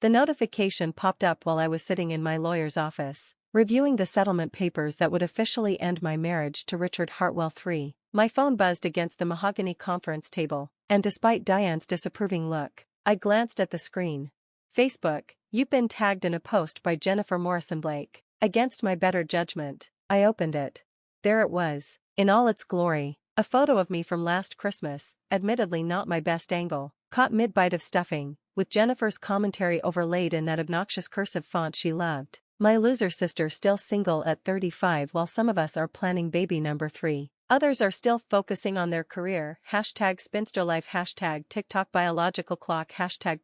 The notification popped up while I was sitting in my lawyer's office, reviewing the settlement papers that would officially end my marriage to Richard Hartwell III. My phone buzzed against the mahogany conference table, and despite Diane's disapproving look, I glanced at the screen. Facebook, you've been tagged in a post by Jennifer Morrison Blake. Against my better judgment, I opened it. There it was, in all its glory, a photo of me from last Christmas, admittedly not my best angle, caught mid-bite of stuffing, with Jennifer's commentary overlaid in that obnoxious cursive font she loved. My loser sister still single at 35 while some of us are planning baby number 3. Others are still focusing on their career, #spinsterlife, #TikTok biological clock,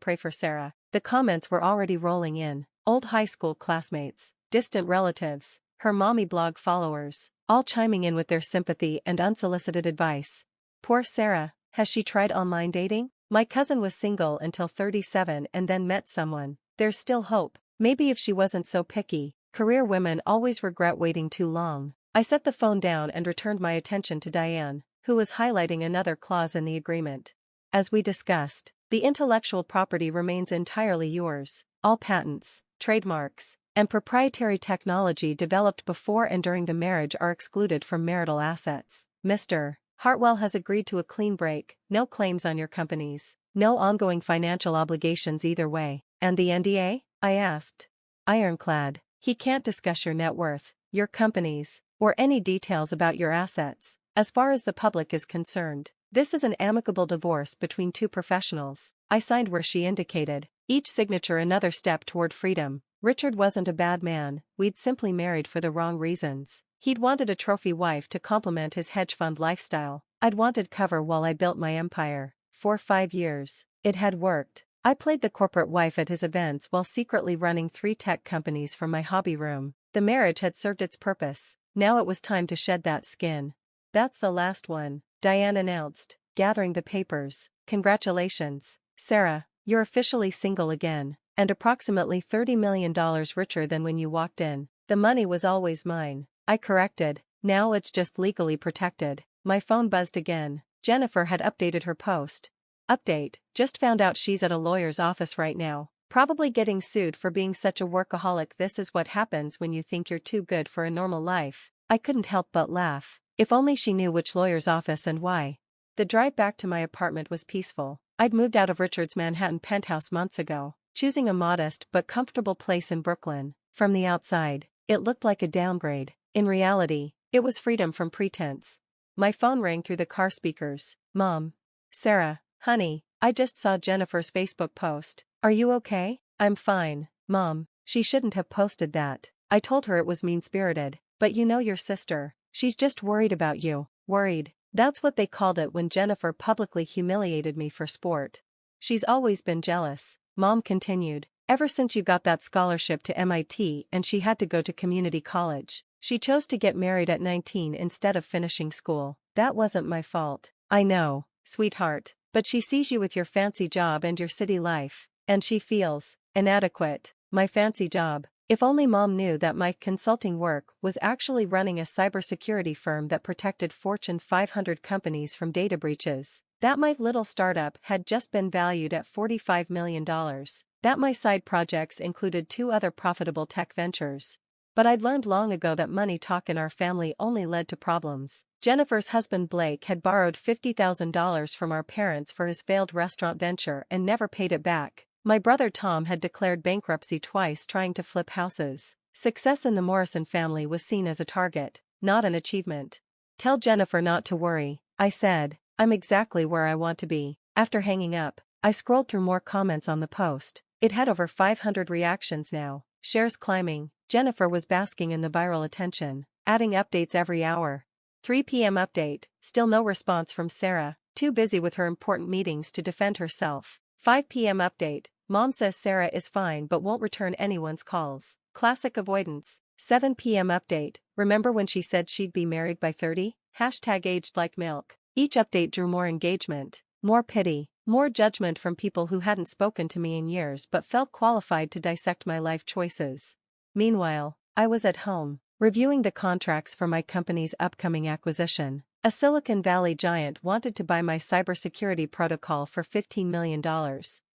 #pray for Sarah. The comments were already rolling in. Old high school classmates, distant relatives, her mommy blog followers, all chiming in with their sympathy and unsolicited advice. Poor Sarah, has she tried online dating? My cousin was single until 37 and then met someone. There's still hope. Maybe if she wasn't so picky. Career women always regret waiting too long. I set the phone down and returned my attention to Diane, who was highlighting another clause in the agreement. As we discussed, the intellectual property remains entirely yours. All patents, trademarks, and proprietary technology developed before and during the marriage are excluded from marital assets. Mr. Hartwell has agreed to a clean break, no claims on your companies, no ongoing financial obligations either way. And the NDA? I asked. Ironclad. He can't discuss your net worth, your companies, or any details about your assets, as far as the public is concerned. This is an amicable divorce between two professionals. I signed where she indicated, each signature another step toward freedom. Richard wasn't a bad man, we'd simply married for the wrong reasons. He'd wanted a trophy wife to complement his hedge fund lifestyle. I'd wanted cover while I built my empire. For 5 years, it had worked. I played the corporate wife at his events while secretly running 3 tech companies from my hobby room. The marriage had served its purpose. Now it was time to shed that skin. That's the last one, Diane announced, gathering the papers. Congratulations, Sarah, you're officially single again, and approximately $30 million richer than when you walked in. The money was always mine, I corrected. Now it's just legally protected. My phone buzzed again. Jennifer had updated her post. Update, just found out she's at a lawyer's office right now, probably getting sued for being such a workaholic. This is what happens when you think you're too good for a normal life. I couldn't help but laugh. If only she knew which lawyer's office and why. The drive back to my apartment was peaceful. I'd moved out of Richard's Manhattan penthouse months ago, choosing a modest but comfortable place in Brooklyn. From the outside, it looked like a downgrade. In reality, it was freedom from pretense. My phone rang through the car speakers. Mom. Sarah. Honey, I just saw Jennifer's Facebook post. Are you okay? I'm fine, Mom. She shouldn't have posted that. I told her it was mean-spirited. But you know your sister. She's just worried about you. Worried. That's what they called it when Jennifer publicly humiliated me for sport. She's always been jealous, Mom continued. Ever since you got that scholarship to MIT and she had to go to community college. She chose to get married at 19 instead of finishing school. That wasn't my fault. I know, sweetheart. But she sees you with your fancy job and your city life, and she feels inadequate. My fancy job. If only Mom knew that my consulting work was actually running a cybersecurity firm that protected Fortune 500 companies from data breaches. That my little startup had just been valued at $45 million. That my side projects included 2 other profitable tech ventures. But I'd learned long ago that money talk in our family only led to problems. Jennifer's husband Blake had borrowed $50,000 from our parents for his failed restaurant venture and never paid it back. My brother Tom had declared bankruptcy twice trying to flip houses. Success in the Morrison family was seen as a target, not an achievement. Tell Jennifer not to worry, I said. I'm exactly where I want to be. After hanging up, I scrolled through more comments on the post. It had over 500 reactions now, shares climbing. Jennifer was basking in the viral attention, adding updates every hour. 3 p.m. update, still no response from Sarah, too busy with her important meetings to defend herself. 5 p.m. update, Mom says Sarah is fine but won't return anyone's calls. Classic avoidance. 7 p.m. update, remember when she said she'd be married by 30? #aged like milk. Each update drew more engagement, more pity, more judgment from people who hadn't spoken to me in years but felt qualified to dissect my life choices. Meanwhile, I was at home, reviewing the contracts for my company's upcoming acquisition. A Silicon Valley giant wanted to buy my cybersecurity protocol for $15 million.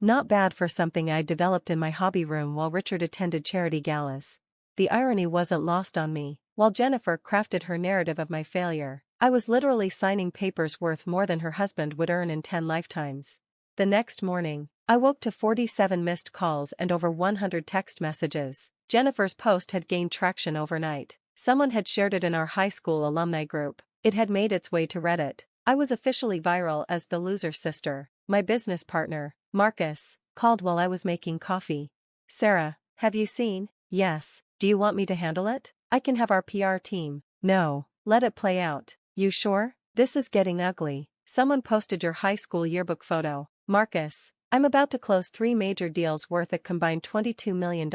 Not bad for something I developed in my hobby room while Richard attended charity galas. The irony wasn't lost on me. While Jennifer crafted her narrative of my failure, I was literally signing papers worth more than her husband would earn in 10 lifetimes. The next morning, I woke to 47 missed calls and over 100 text messages. Jennifer's post had gained traction overnight. Someone had shared it in our high school alumni group. It had made its way to Reddit. I was officially viral as the loser sister. My business partner, Marcus, called while I was making coffee. "Sarah, have you seen?" "Yes. Do you want me to handle it?" "I can have our PR team." "No. Let it play out." "You sure? This is getting ugly." "Someone posted your high school yearbook photo." "Marcus, I'm about to close 3 major deals worth a combined $22 million.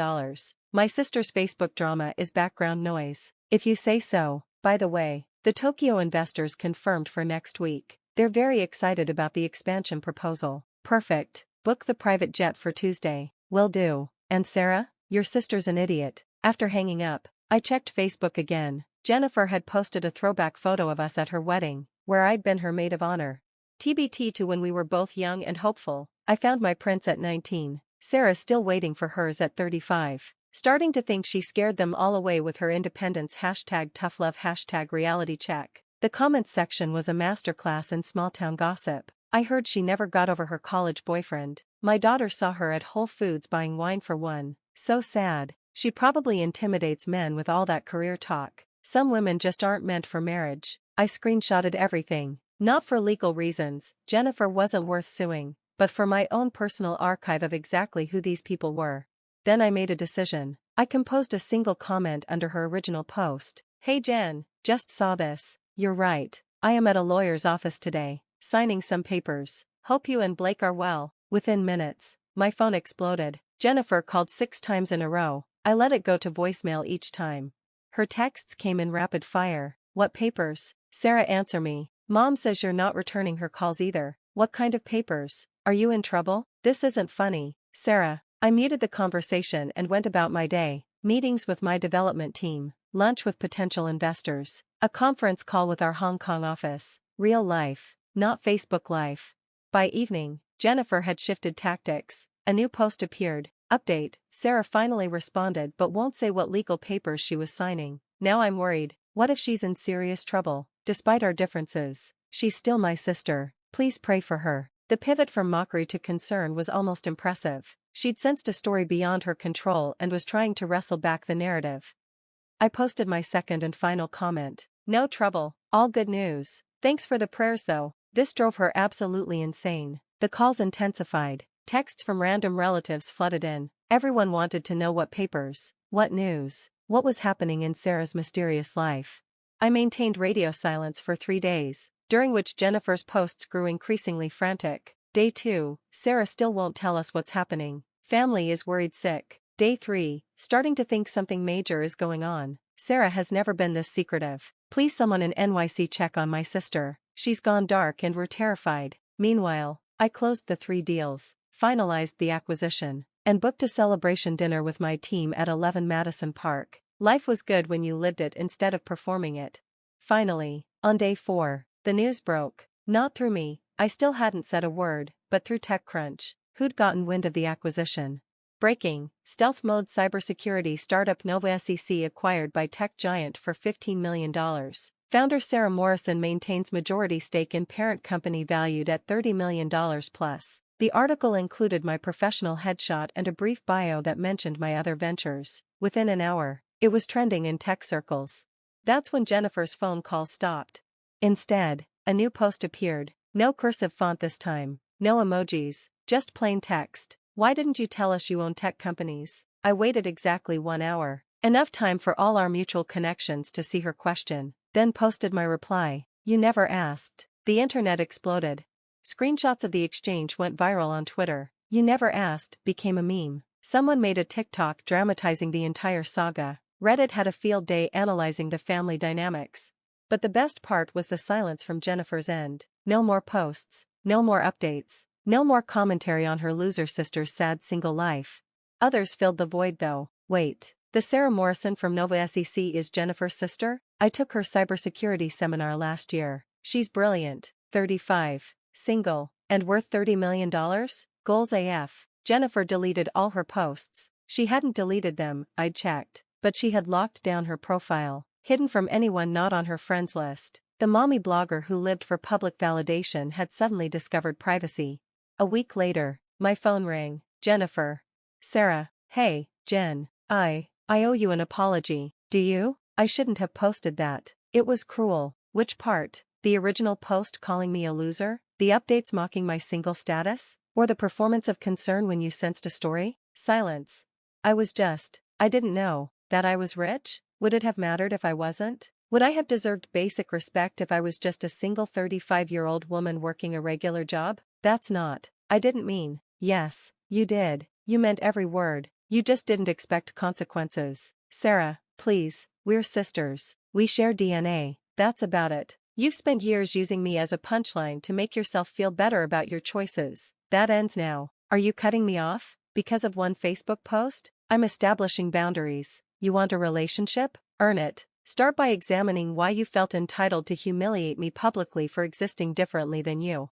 My sister's Facebook drama is background noise." "If you say so." "By the way, the Tokyo investors confirmed for next week. They're very excited about the expansion proposal." "Perfect. Book the private jet for Tuesday." "Will do." "And Sarah, your sister's an idiot." After hanging up, I checked Facebook again. Jennifer had posted a throwback photo of us at her wedding, where I'd been her maid of honor. TBT to when we were both young and hopeful. I found my prince at 19. Sarah's still waiting for hers at 35. Starting to think she scared them all away with her independence #toughlove #reality check. The comments section was a masterclass in small-town gossip. I heard she never got over her college boyfriend. My daughter saw her at Whole Foods buying wine for one. So sad. She probably intimidates men with all that career talk. Some women just aren't meant for marriage. I screenshotted everything. Not for legal reasons, Jennifer wasn't worth suing, but for my own personal archive of exactly who these people were. Then I made a decision. I composed a single comment under her original post. "Hey Jen, just saw this. You're right. I am at a lawyer's office today, signing some papers. Hope you and Blake are well." Within minutes, my phone exploded. Jennifer called 6 times in a row. I let it go to voicemail each time. Her texts came in rapid fire. "What papers?" "Sarah, answer me. Mom says you're not returning her calls either." "What kind of papers? Are you in trouble?" "This isn't funny." "Sarah." I muted the conversation and went about my day. Meetings with my development team, lunch with potential investors, a conference call with our Hong Kong office. Real life, not Facebook life. By evening, Jennifer had shifted tactics. A new post appeared. Update: Sarah finally responded but won't say what legal papers she was signing. Now I'm worried. What if she's in serious trouble? Despite our differences, she's still my sister. Please pray for her. The pivot from mockery to concern was almost impressive. She'd sensed a story beyond her control and was trying to wrestle back the narrative. I posted my second and final comment. "No trouble. All good news. Thanks for the prayers though." This drove her absolutely insane. The calls intensified. Texts from random relatives flooded in. Everyone wanted to know what papers, what news, what was happening in Sarah's mysterious life. I maintained radio silence for 3 days, during which Jennifer's posts grew increasingly frantic. Day 2, Sarah still won't tell us what's happening. Family is worried sick. Day 3, starting to think something major is going on. Sarah has never been this secretive. Please someone in NYC check on my sister. She's gone dark and we're terrified. Meanwhile, I closed the 3 deals, finalized the acquisition, and booked a celebration dinner with my team at 11 Madison Park. Life was good when you lived it instead of performing it. Finally, on day 4, the news broke. Not through me. I still hadn't said a word, but through TechCrunch, who'd gotten wind of the acquisition. Breaking: stealth mode cybersecurity startup Nova SEC acquired by tech giant for $15 million. Founder Sarah Morrison maintains majority stake in parent company valued at $30 million plus. The article included my professional headshot and a brief bio that mentioned my other ventures. Within an hour, it was trending in tech circles. That's when Jennifer's phone calls stopped. Instead, a new post appeared. No cursive font this time, no emojis, just plain text. "Why didn't you tell us you own tech companies?" I waited exactly 1 hour, enough time for all our mutual connections to see her question, then posted my reply. "You never asked." The internet exploded. Screenshots of the exchange went viral on Twitter. "You never asked" became a meme. Someone made a TikTok dramatizing the entire saga. Reddit had a field day analyzing the family dynamics. But the best part was the silence from Jennifer's end. No more posts, no more updates, no more commentary on her loser sister's sad single life. Others filled the void though. Wait, the Sarah Morrison from Nova SEC is Jennifer's sister? I took her cybersecurity seminar last year. She's brilliant, 35, single, and worth $30 million? Goals AF. Jennifer deleted all her posts. She hadn't deleted them, I'd checked, but she had locked down her profile, hidden from anyone not on her friends list. The mommy blogger who lived for public validation had suddenly discovered privacy. A week later, my phone rang. Jennifer. Sarah. Hey, Jen. I owe you an apology. Do you? I shouldn't have posted that. It was cruel. Which part? The original post calling me a loser? The updates mocking my single status? Or the performance of concern when you sensed a story? Silence. I didn't know that I was rich? Would it have mattered if I wasn't? Would I have deserved basic respect if I was just a single 35-year-old woman working a regular job? That's not. I didn't mean. Yes, you did. You meant every word. You just didn't expect consequences. Sarah, please, we're sisters. We share DNA. That's about it. You've spent years using me as a punchline to make yourself feel better about your choices. That ends now. Are you cutting me off? Because of one Facebook post? I'm establishing boundaries. You want a relationship? Earn it. Start by examining why you felt entitled to humiliate me publicly for existing differently than you.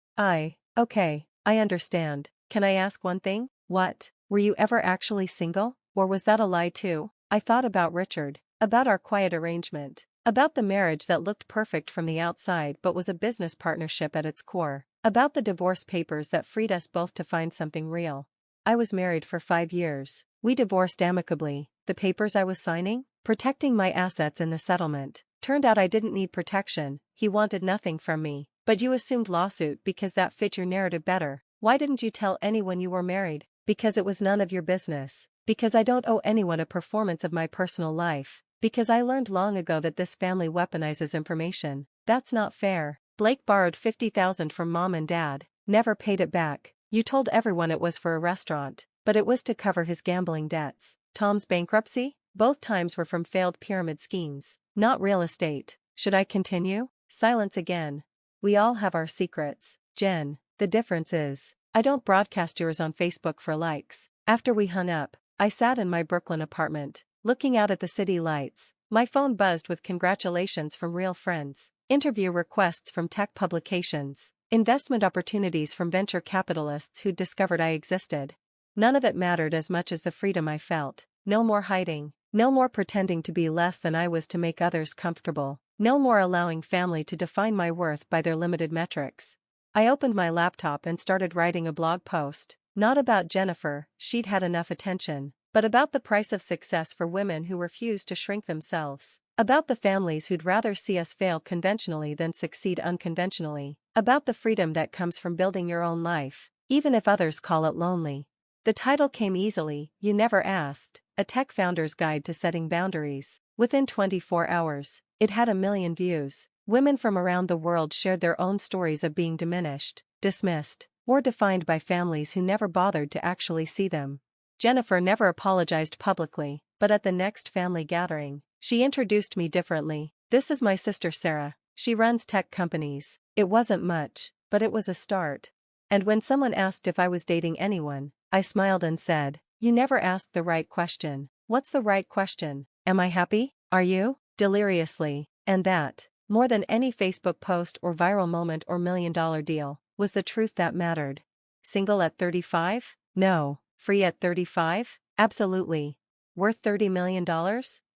Okay, I understand. Can I ask one thing? What? Were you ever actually single? Or was that a lie too? I thought about Richard. About our quiet arrangement. About the marriage that looked perfect from the outside but was a business partnership at its core. About the divorce papers that freed us both to find something real. I was married for 5 years. We divorced amicably. The papers I was signing? Protecting my assets in the settlement. Turned out I didn't need protection. He wanted nothing from me. But you assumed lawsuit because that fit your narrative better. Why didn't you tell anyone you were married? Because it was none of your business. Because I don't owe anyone a performance of my personal life. Because I learned long ago that this family weaponizes information. That's not fair. Blake borrowed $50,000 from mom and dad. Never paid it back. You told everyone it was for a restaurant. But it was to cover his gambling debts. Tom's bankruptcy? Both times were from failed pyramid schemes. Not real estate. Should I continue? Silence again. We all have our secrets, Jen. The difference is, I don't broadcast yours on Facebook for likes. After we hung up, I sat in my Brooklyn apartment, looking out at the city lights. My phone buzzed with congratulations from real friends, interview requests from tech publications, investment opportunities from venture capitalists who'd discovered I existed. None of it mattered as much as the freedom I felt. No more hiding. No more pretending to be less than I was to make others comfortable. No more allowing family to define my worth by their limited metrics. I opened my laptop and started writing a blog post. Not about Jennifer, she'd had enough attention. But about the price of success for women who refuse to shrink themselves. About the families who'd rather see us fail conventionally than succeed unconventionally. About the freedom that comes from building your own life, even if others call it lonely. The title came easily. You never asked. A tech founder's guide to setting boundaries. Within 24 hours, it had 1 million views. Women from around the world shared their own stories of being diminished, dismissed, or defined by families who never bothered to actually see them. Jennifer never apologized publicly, but at the next family gathering, she introduced me differently. This is my sister Sarah. She runs tech companies. It wasn't much, but it was a start. And when someone asked if I was dating anyone, I smiled and said, "You never asked the right question." What's the right question? Am I happy? Are you? Deliriously. And that, more than any Facebook post or viral moment or $1 million deal, was the truth that mattered. Single at 35? No. Free at 35? Absolutely. Worth $30 million?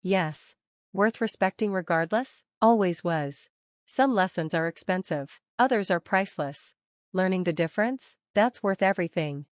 Yes. Worth respecting regardless? Always was. Some lessons are expensive, others are priceless. Learning the difference? That's worth everything.